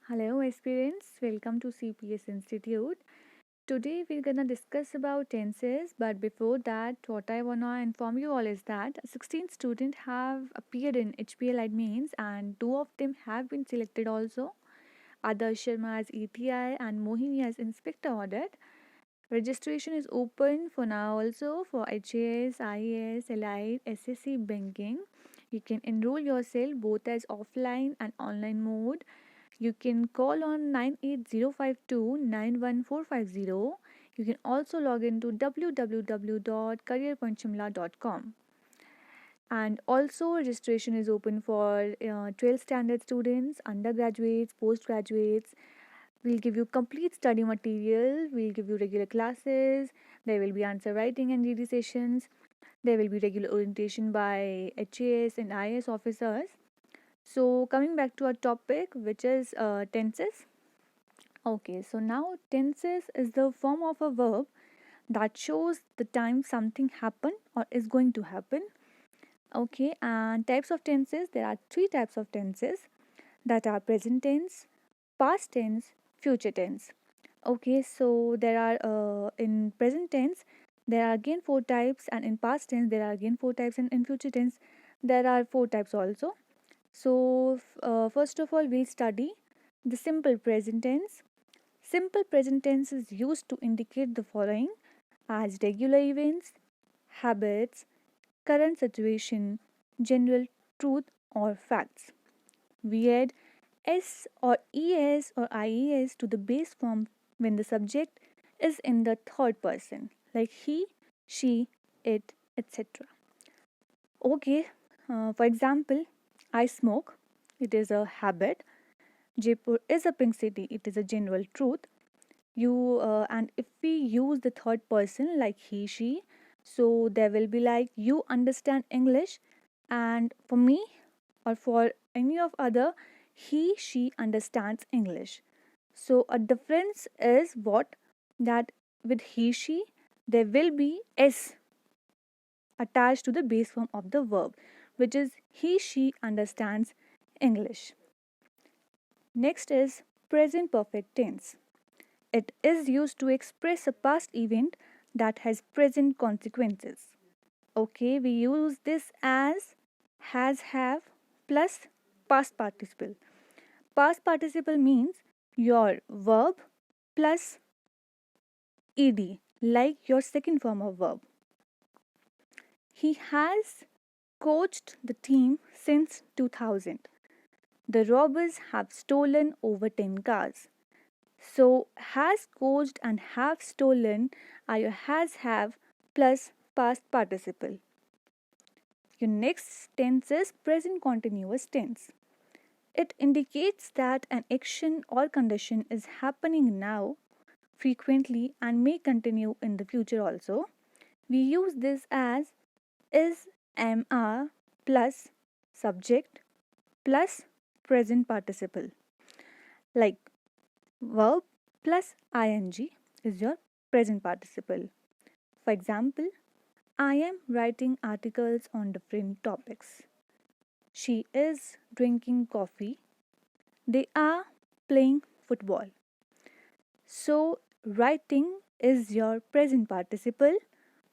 Hello, aspirants. Welcome to CPS Institute. Today we're gonna discuss about tenses, but before that, what I wanna inform you all is that 16 students have appeared in HPL admins, and two of them have been selected also. Adarsh Sharma as ETI and Mohini as Inspector Audit. Registration is open for now also for HAS, IAS, Elite, SSC Banking. You can enroll yourself both as offline and online mode. You can call on 98052 You can also log into www.careerpunchimla.com. And also, registration is open for 12 standard students, undergraduates, postgraduates. We'll give you complete study material, we'll give you regular classes, there will be answer writing and reading sessions, there will be regular orientation by HAS and IAS officers. So, coming back to our topic, which is tenses. Okay, so now tenses is the form of a verb that shows the time something happened or is going to happen. Okay, and types of tenses, there are three types of tenses that are present tense, past tense, future tense. Okay, so there are in present tense there are again four types, and in past tense there are again four types, and in future tense there are four types also. So first of all, we'll study the simple present tense. Simple present tense is used to indicate the following as regular events, habits, current situation, general truth or facts. We add S or ES or IES to the base form when the subject is in the third person, like he, she, it, etc. Okay, for example, I smoke, it is a habit. Jaipur is a pink city, it is a general truth. You and if we use the third person like he, she, so there will be like you understand English, and for me or for any of other, he, she understands English. So a difference is what, that with he, she there will be s attached to the base form of the verb, which is he, she understands English. Next is present perfect tense. It is used to express a past event that has present consequences. Okay, we use this as has, have plus past participle. Past participle means your verb plus ed, like your second form of verb. He has coached the team since 2000. The robbers have stolen over 10 cars. So, has coached and have stolen are your has, have plus past participle. Your next tense is present continuous tense. It indicates that an action or condition is happening now, frequently, and may continue in the future also. We use this as is, am, are plus subject plus present participle. Like verb plus ing is your present participle. For example, I am writing articles on different topics. She is drinking coffee. They are playing football. So, writing is your present participle,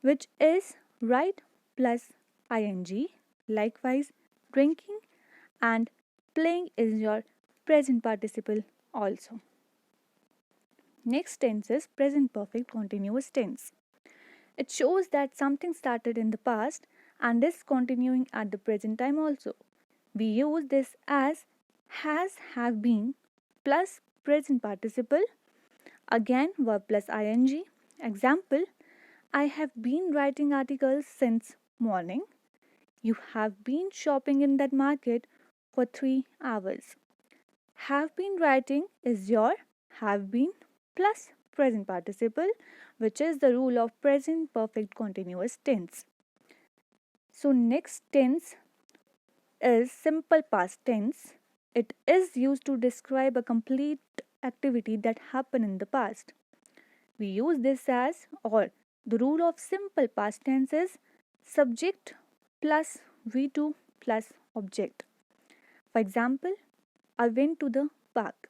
which is write plus ing. Likewise, drinking and playing is your present participle also. Next tense is present perfect continuous tense. It shows that something started in the past and is continuing at the present time also. We use this as has, have been plus present participle, again verb plus ing. Example, I have been writing articles since morning. You have been shopping in that market for 3 hours. Have been writing is your have been plus present participle, which is the rule of present perfect continuous tense. So, next tense is simple past tense. It is used to describe a complete activity that happened in the past. We use this as, or the rule of simple past tense is subject plus V2 plus object. For example, I went to the park.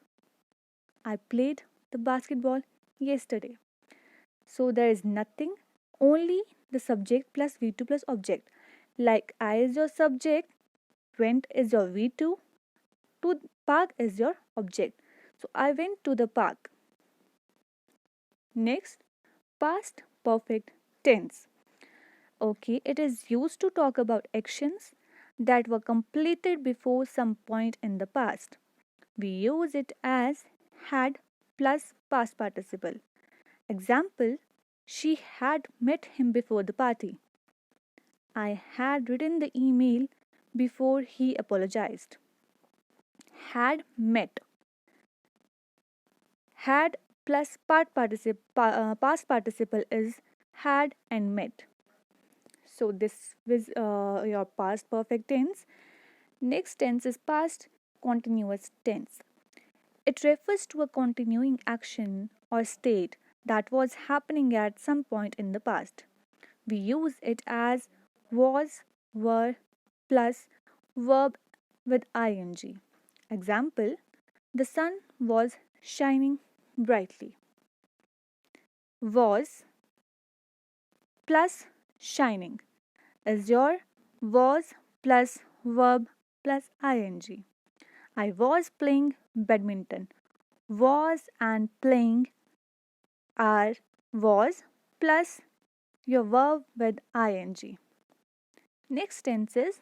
I played the basketball yesterday. So there is nothing, only the subject plus V2 plus object. Like I is your subject, went is your V2, to park is your object. So I went to the park. Next, past perfect tense. Okay, it is used to talk about actions that were completed before some point in the past. We use it as had plus past participle. Example, she had met him before the party. I had written the email before he apologized. Had met. Had plus past participle is had and met. So this was your past perfect tense. Next tense is past continuous tense. It refers to a continuing action or state that was happening at some point in the past. We use it as was, were plus verb with ing. Example, the sun was shining brightly. Was plus shining is your was plus verb plus ing. I was playing badminton. Was and playing are was plus your verb with ing. Next tense is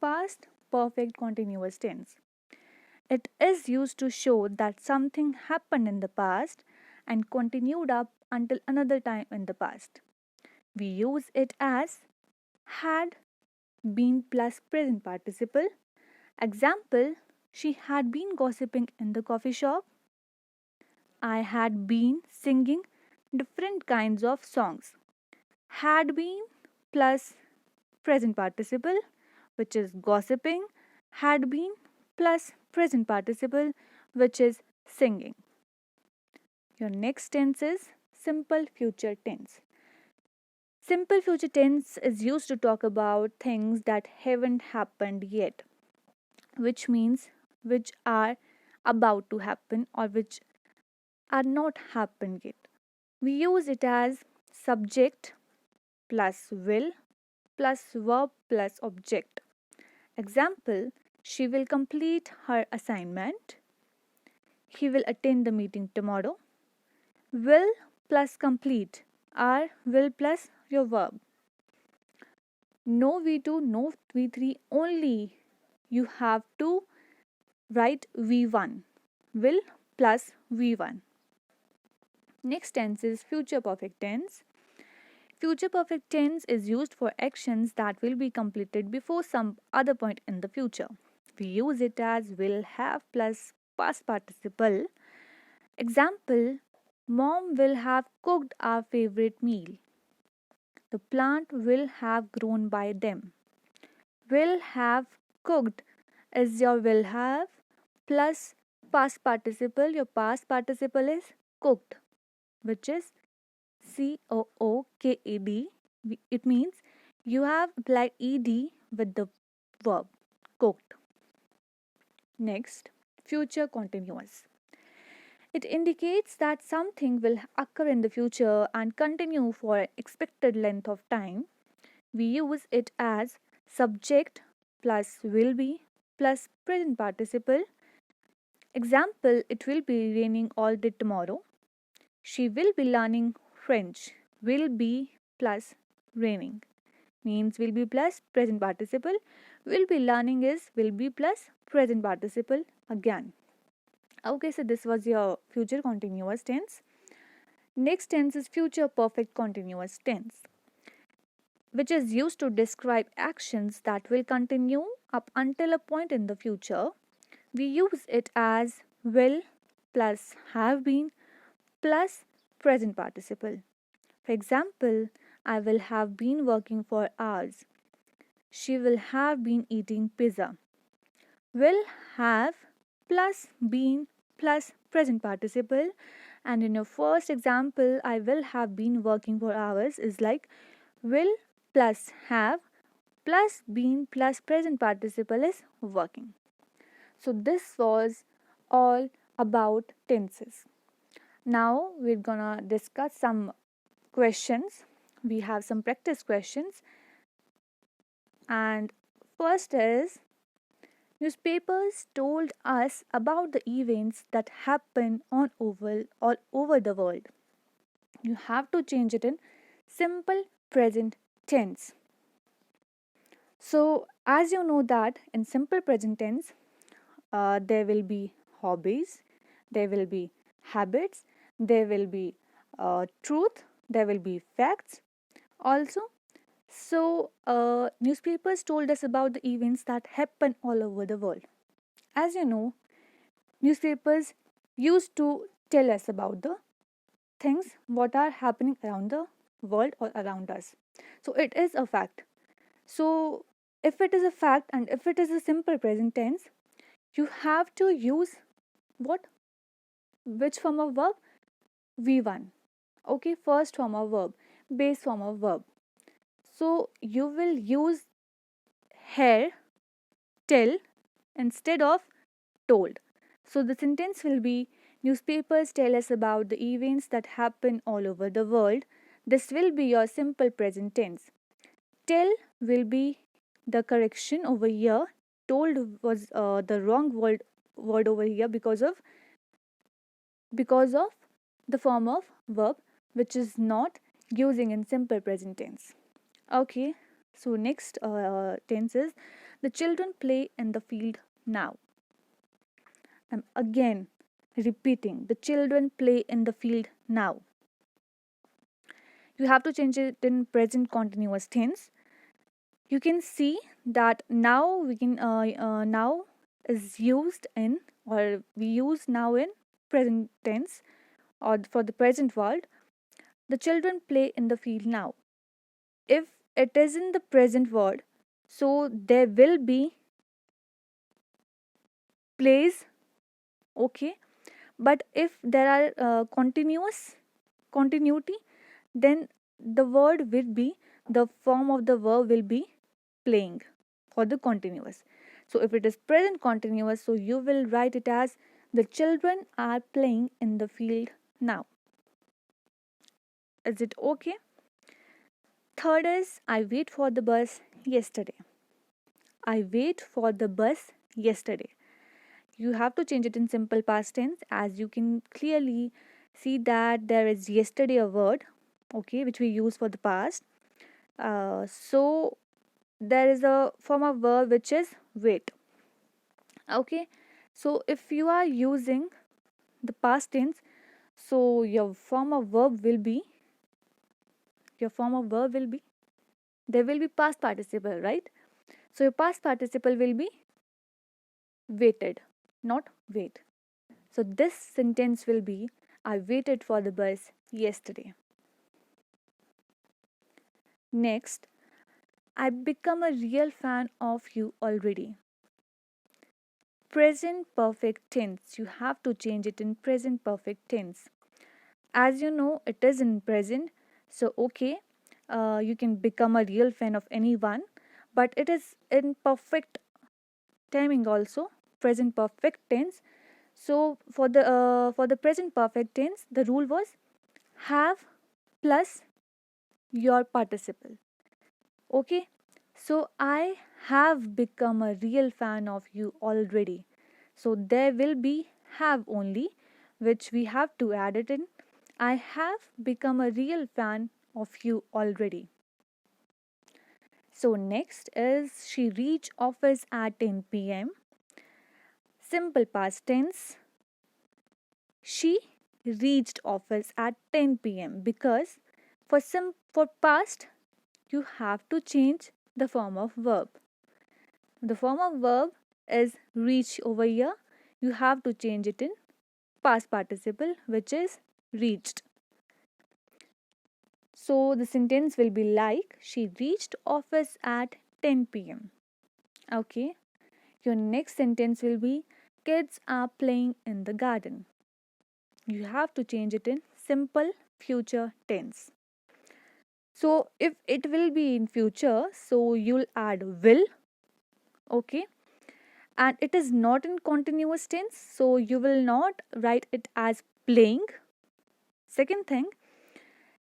past perfect continuous tense. It is used to show that something happened in the past and continued up until another time in the past. We use it as had been plus present participle. Example, she had been gossiping in the coffee shop. I had been singing different kinds of songs. Had been plus present participle, which is gossiping, had been plus present participle, which is singing. Your next tense is simple future tense. Simple future tense is used to talk about things that haven't happened yet, which means which are about to happen or which are not happened yet. We use it as subject plus will plus verb plus object. Example, she will complete her assignment. He will attend the meeting tomorrow. Will plus complete are will plus your verb. No V2, no V3, only you have to write V1. Will plus V1. Next tense is future perfect tense. Future perfect tense is used for actions that will be completed before some other point in the future. We use it as will have plus past participle. Example, mom will have cooked our favorite meal. The plant will have grown by them. Will have cooked is your will have plus past participle. Your past participle is cooked, which is cooked. It means you have applied ed with the verb cooked. Next, future continuous. It indicates that something will occur in the future and continue for an expected length of time. We use it as subject plus will be plus present participle. Example, it will be raining all day tomorrow. She will be learning French. Will be plus raining means will be plus present participle. Will be learning is will be plus present participle again. Okay, so this was your future continuous tense. Next tense is future perfect continuous tense, which is used to describe actions that will continue up until a point in the future. We use it as will plus have been plus present participle. For example, I will have been working for hours. She will have been eating pizza. Will have plus been plus present participle. And in your first example, I will have been working for hours is like will plus have plus been plus present participle is working. So this was all about tenses. Now we're gonna discuss some questions. We have some practice questions, and first is, newspapers told us about the events that happen on all over the world. You have to change it in simple present tense. So, as you know that in simple present tense, there will be hobbies, there will be habits, there will be truth, there will be facts also. So, newspapers told us about the events that happen all over the world. As you know, newspapers used to tell us about the things what are happening around the world or around us. So, it is a fact. So, if it is a fact and if it is a simple present tense, you have to use what? Which form of verb? V1. Okay, first form of verb, base form of verb. So, you will use hear, tell instead of told. So, the sentence will be, newspapers tell us about the events that happen all over the world. This will be your simple present tense. Tell will be the correction over here. Told was the wrong word over here because of the form of verb which is not using in simple present tense. Okay, so next tense is, the children play in the field now. I'm again repeating, the children play in the field now. You have to change it in present continuous tense. You can see that now we can now is used in, or we use now in present tense, or for the present world. The children play in the field now. If it is in the present word, so there will be plays, okay. But if there are continuous continuity, then the word will be, the form of the verb will be playing for the continuous. So if it is present continuous, so you will write it as, the children are playing in the field now. Is it okay? Third is, I wait for the bus yesterday. I wait for the bus yesterday. You have to change it in simple past tense, as you can clearly see that there is yesterday a word, okay, which we use for the past. So there is a form of verb which is wait, okay. So if you are using the past tense, so your form of verb will be there will be past participle, right? So your past participle will be waited, not wait. So this sentence will be, I waited for the bus yesterday. Next, I become a real fan of you already. Present perfect tense. You have to change it in present perfect tense. As you know, it is in present. So, okay, you can become a real fan of anyone, but it is in perfect timing also, present perfect tense. So, for the present perfect tense, the rule was have plus your participle. Okay, so I have become a real fan of you already. So there will be have only, which we have to add it in. I have become a real fan of you already. So next is, she reached office at 10 p.m. Simple past tense. She reached office at 10 p.m. because for past you have to change the form of verb. The form of verb is reach over here. You have to change it in past participle, which is reached. So the sentence will be like, she reached office at 10 p.m. Okay. Your next sentence will be, kids are playing in the garden. You have to change it in simple future tense. So if it will be in future, so you'll add will, okay, and it is not in continuous tense, so you will not write it as playing. Second thing,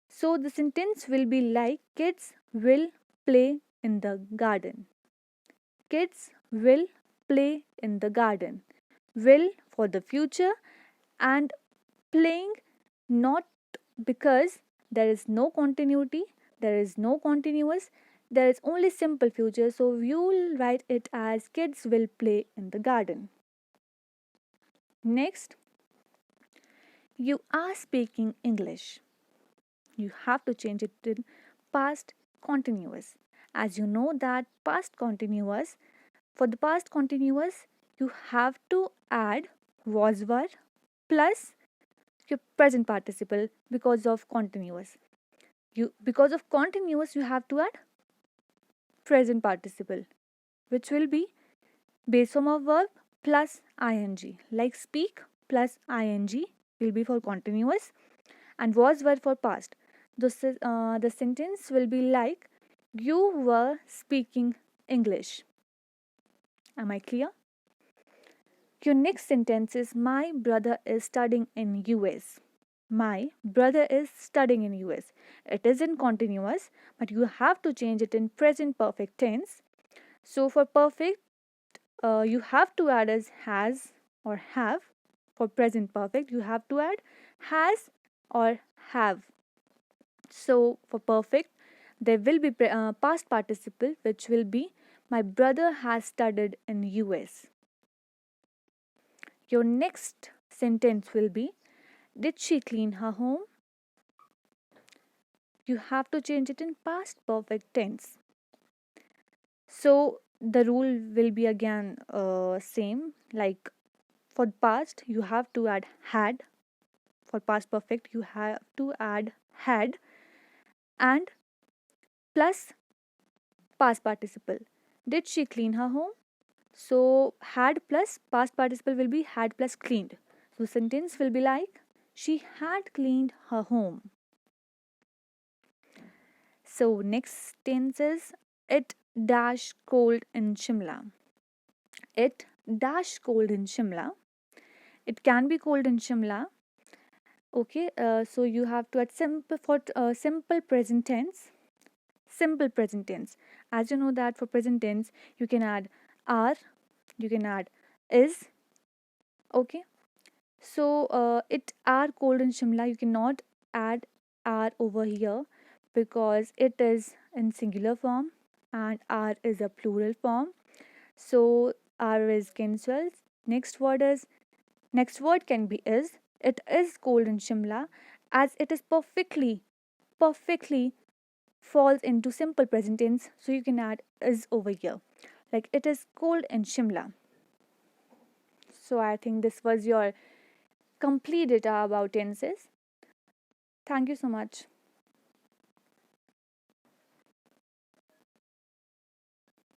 so the sentence will be like kids will play in the garden. Kids will play in the garden. Will for the future, and playing not, because there is no continuity, there is no continuous, there is only simple future, so you will write it as kids will play in the garden. Next, you are speaking English. You have to change it in past continuous. As you know that past continuous, for the past continuous, you have to add was were plus your present participle because of continuous. Because of continuous you have to add present participle, which will be base form of verb plus ing, like speak plus ing will be for continuous, and was were for past. The sentence will be like you were speaking English. Am I clear? Your next sentence is my brother is studying in US. My brother is studying in US. It is in continuous, but you have to change it in present perfect tense. So for perfect, you have to add as has or have. For present perfect, you have to add has or have. So for perfect, there will be past participle, which will be my brother has studied in US. Your next sentence will be did she clean her home? You have to change it in past perfect tense. So the rule will be again same, like for past you have to add had, for past perfect you have to add had and plus past participle. Did she clean her home? So had plus past participle will be had plus cleaned. So sentence will be like she had cleaned her home. So next tense is it dash cold in Shimla. It dash cold in Shimla. It can be cold in Shimla. Okay, so you have to add simple for simple present tense. Simple present tense. As you know that for present tense, you can add are, you can add is. Okay, so it are cold in Shimla. You cannot add are over here because it is in singular form and are is a plural form. So are is cancelled. Next word can be is. It is cold in Shimla, as it is perfectly falls into simple present tense. So you can add is over here. Like it is cold in Shimla. So I think this was your complete data about tenses. Thank you so much.